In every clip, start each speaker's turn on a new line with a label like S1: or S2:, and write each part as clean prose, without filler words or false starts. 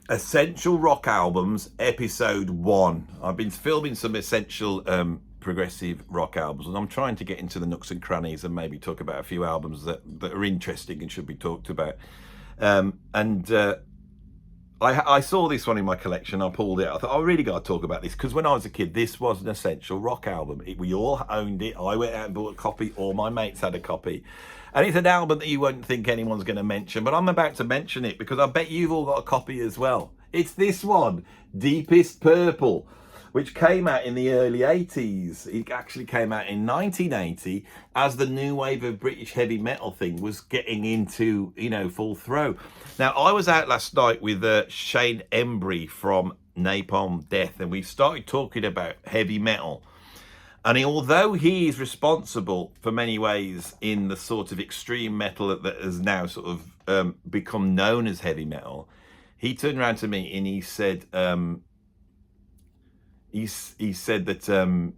S1: Essential Rock Albums, Episode 1. I've been filming some essential progressive rock albums, and I'm trying to get into the nooks and crannies and maybe talk about a few albums that are interesting and should be talked about. I saw this one in my collection. I pulled it out. I thought, I really got to talk about this, because when I was a kid, this was an essential rock album. We all owned it. I went out and bought a copy. All my mates had a copy. And it's an album that you won't think anyone's going to mention, but I'm about to mention it because I bet you've all got a copy as well. It's this one, Deepest Purple, which came out in the early 80s. It actually came out in 1980 as the new wave of British heavy metal thing was getting into, full throw. Now, I was out last night with Shane Embry from Napalm Death, and we started talking about heavy metal. And although he is responsible for many ways in the sort of extreme metal that has now sort of become known as heavy metal, he turned around to me and he said, he said that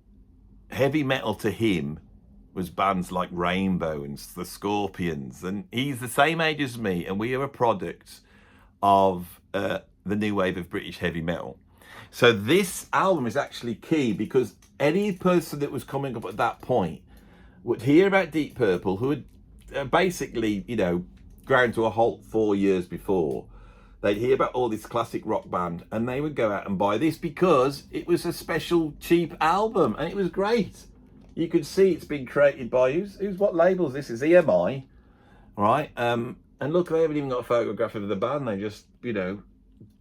S1: heavy metal to him was bands like Rainbow and the Scorpions. And he's the same age as me, and we are a product of the new wave of British heavy metal. So this album is actually key, because any person that was coming up at that point would hear about Deep Purple, who had basically, ground to a halt 4 years before. They'd hear about all this classic rock band, and they would go out and buy this because it was a special cheap album, and it was great. You could see it's been created by what labels this is? EMI, right? And look, they haven't even got a photograph of the band. They just,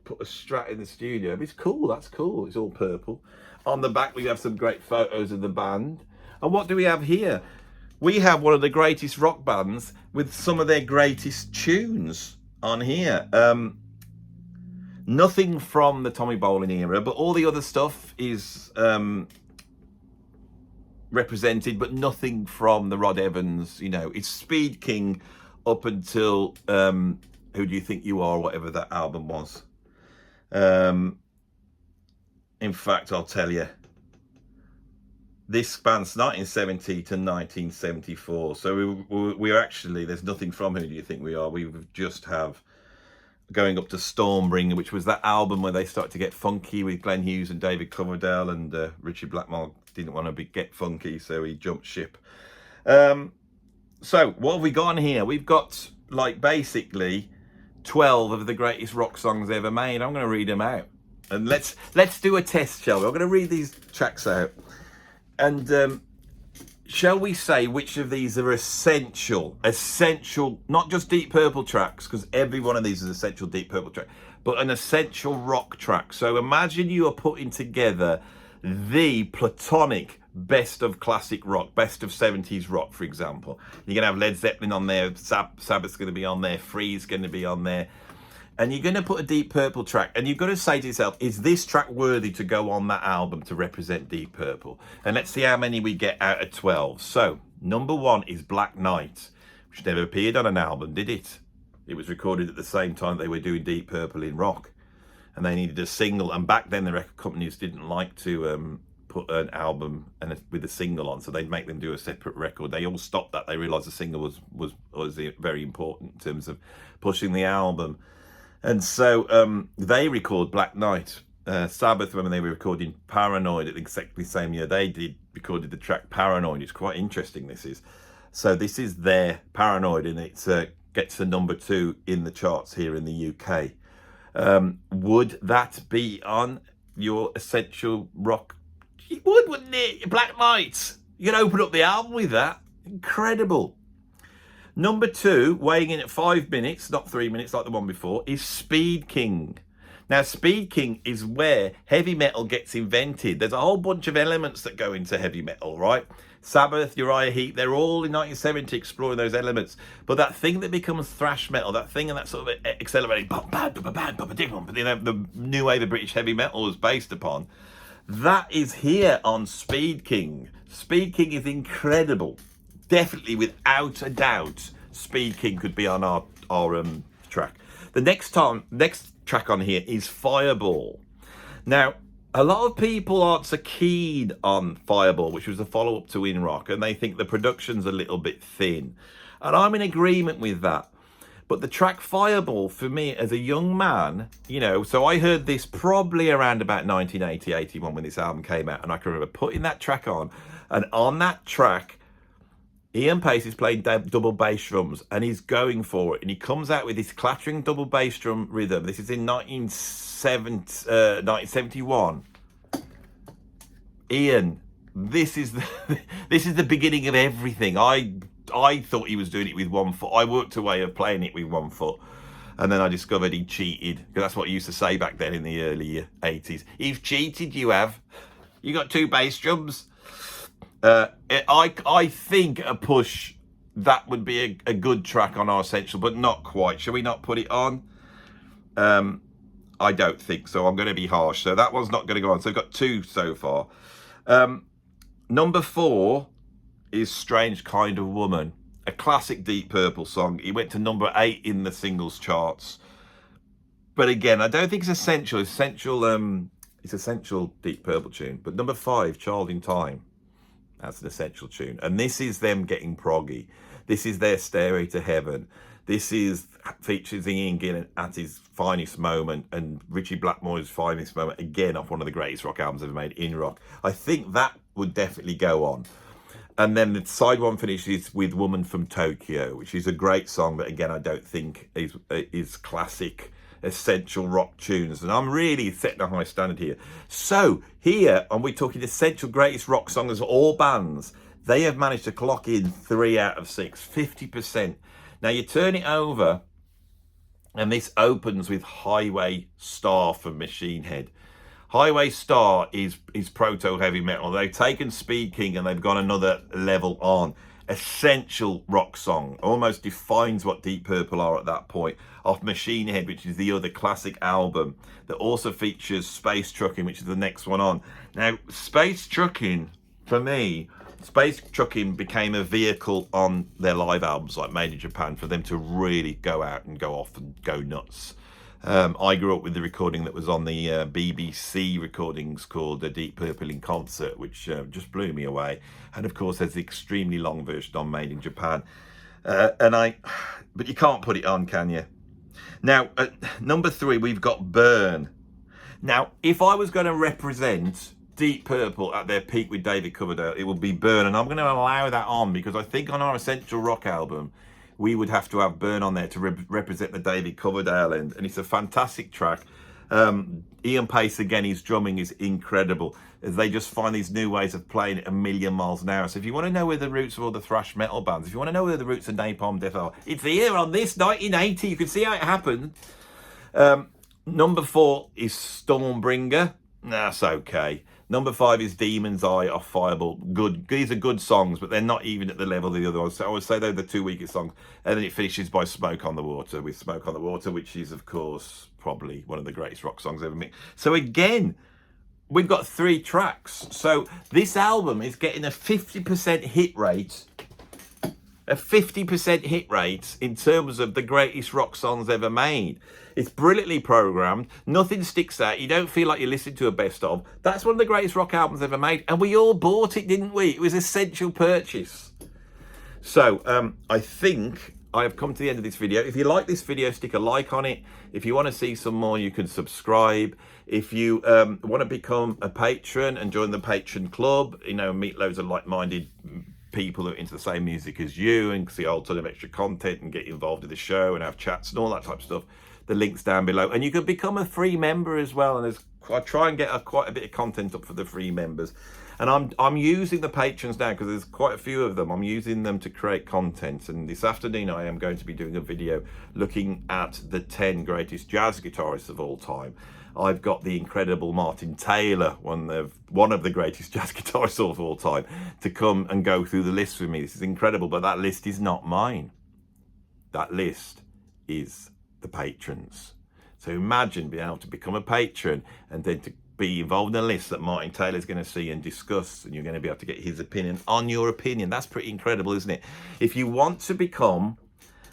S1: put a Strat in the studio. But it's cool. That's cool. It's all purple. On the back, we have some great photos of the band. And what do we have here? We have one of the greatest rock bands with some of their greatest tunes on here. Nothing from the Tommy Bolin era, but all the other stuff is represented, but nothing from the Rod Evans. It's Speed King up until Who Do You Think You Are, whatever that album was. In fact, I'll tell you, this spans 1970 to 1974. So we're actually, there's nothing from Who Do You Think We Are. We just have going up to Stormbringer, which was that album where they started to get funky with Glenn Hughes and David Coverdale, and Richard Blackmore didn't want to get funky, so he jumped ship. So what have we got on here? We've got basically 12 of the greatest rock songs ever made. I'm going to read them out, and let's do a test, shall we? I'm going to read these tracks out, and shall we say which of these are essential, not just Deep Purple tracks, because every one of these is essential Deep Purple track, but an essential rock track. So imagine you are putting together the platonic best of classic rock, best of 70s rock, for example. You're going to have Led Zeppelin on there, Sabbath's going to be on there, Free's going to be on there, and you're going to put a Deep Purple track, and you've got to say to yourself, is this track worthy to go on that album to represent Deep Purple? And let's see how many we get out of 12. So, number 1 is Black Knight, which never appeared on an album, did it? It was recorded at the same time they were doing Deep Purple in rock, and they needed a single, and back then the record companies didn't like to put an album with a single on, so they'd make them do a separate record. They all stopped that. They realised the single was very important in terms of pushing the album. And so they record Black Knight. Sabbath, when they were recording Paranoid at exactly the same year they recorded the track Paranoid. It's quite interesting, this is. So this is their Paranoid, and it gets to number 2 in the charts here in the UK. Would that be on your essential rock? It would, wouldn't it? Black Knight. You can open up the album with that. Incredible. Number 2, weighing in at 5 minutes, not 3 minutes like the one before, is Speed King. Now, Speed King is where heavy metal gets invented. There's a whole bunch of elements that go into heavy metal, right? Sabbath, Uriah Heep, they're all in 1970 exploring those elements. But that thing that becomes thrash metal, that thing and that sort of accelerating, the new wave of British heavy metal was based upon, that is here on Speed King. Speed King is incredible. Definitely, without a doubt, Speed King could be on our track. The next track on here is Fireball. Now, a lot of people aren't so keen on Fireball, which was a follow-up to In Rock, and they think the production's a little bit thin. And I'm in agreement with that. But the track Fireball, for me, as a young man, you know, so I heard this probably around about 1980, 81 when this album came out. And I can remember putting that track on. And on that track, Ian Paice is playing double bass drums and he's going for it. And he comes out with this clattering double bass drum rhythm. This is in 1971. Ian, this is the beginning of everything. I thought he was doing it with one foot. I worked a way of playing it with one foot. And then I discovered he cheated. Because that's what he used to say back then in the early 80s. You've cheated, you have. You got two bass drums. I think a push, that would be a good track on our Essential, but not quite. Shall we not put it on? I don't think so. I'm going to be harsh. So that one's not going to go on. So I've got two so far. Number 4 is Strange Kind of Woman, a classic Deep Purple song. It went to number 8 in the singles charts. But again, I don't think it's essential. It's essential Deep Purple tune. But number 5, Child in Time. That's an essential tune. And this is them getting proggy. This is their Stairway to Heaven. This is features Ian Gillan at his finest moment and Richie Blackmore's finest moment, again off one of the greatest rock albums ever made, In Rock. I think that would definitely go on. And then the side one finishes with Woman from Tokyo, which is a great song, but again, I don't think is classic, essential rock tunes. And I'm really setting a high standard here. So here, and we're talking essential greatest rock songs of all bands, they have managed to clock in 3 out of 6, 50%. Now you turn it over, and this opens with Highway Star from Machine Head. Highway Star is proto heavy metal. They've taken Speed King and they've gone another level on. Essential rock song, almost defines what Deep Purple are at that point. Off Machine Head, which is the other classic album that also features Space Trucking, which is the next one on. Now, Space Trucking, for me, Space Trucking became a vehicle on their live albums like Made in Japan for them to really go out and go off and go nuts. I grew up with the recording that was on the BBC recordings called The Deep Purple in Concert, which just blew me away. And of course, there's the extremely long version on Made in Japan. But you can't put it on, can you? Now, at number 3, we've got Burn. Now, if I was going to represent Deep Purple at their peak with David Coverdale, it would be Burn. And I'm going to allow that on because I think on our Essential Rock album, we would have to have Burn on there to represent the David Coverdale end. And it's a fantastic track. Ian Paice, again, his drumming is incredible as they just find these new ways of playing it a million miles an hour. So if you want to know where the roots of all the thrash metal bands, if you want to know where the roots of Napalm Death are, it's here on this 1980. You can see how it happened. Number 4 is Stormbringer. That's okay. Number 5 is Demon's Eye off Fireball. Good. These are good songs, but they're not even at the level of the other ones. So I would say they're the 2 weakest songs. And then it finishes by Smoke on the Water, with Smoke on the Water, which is, of course, probably one of the greatest rock songs ever made. So again, we've got 3 tracks. So this album is getting a 50% hit rate. A 50% hit rate in terms of the greatest rock songs ever made. It's brilliantly programmed. Nothing sticks out. You don't feel like you're listening to a best of. That's one of the greatest rock albums ever made. And we all bought it, didn't we? It was an essential purchase. So I think I have come to the end of this video. If you like this video, stick a like on it. If you want to see some more, you can subscribe. If you want to become a patron and join the patron club, you know, meet loads of like-minded people who are into the same music as you and see a whole ton of extra content and get involved in the show and have chats and all that type of stuff, the link's down below. And you can become a free member as well. And I try and get quite a bit of content up for the free members. And I'm using the patrons now because there's quite a few of them. I'm using them to create content. And this afternoon I am going to be doing a video looking at the 10 greatest jazz guitarists of all time. I've got the incredible Martin Taylor, one of the greatest jazz guitarists of all time, to come and go through the list with me. This is incredible, but that list is not mine. That list is the patrons. So imagine being able to become a patron and then to be involved in a list that Martin Taylor's going to see and discuss, and you're going to be able to get his opinion on your opinion. That's pretty incredible, isn't it? If you want to become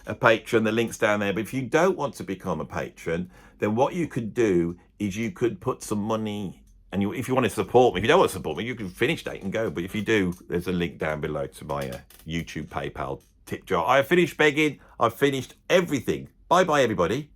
S1: a patron, the link's down there. But if you don't want to become a patron, then what you could do is you could put some money, and if you want to support me, if you don't want to support me, you can finish date and go. But if you do, there's a link down below to my YouTube, PayPal tip jar. I have finished begging. I've finished everything. Bye bye, everybody.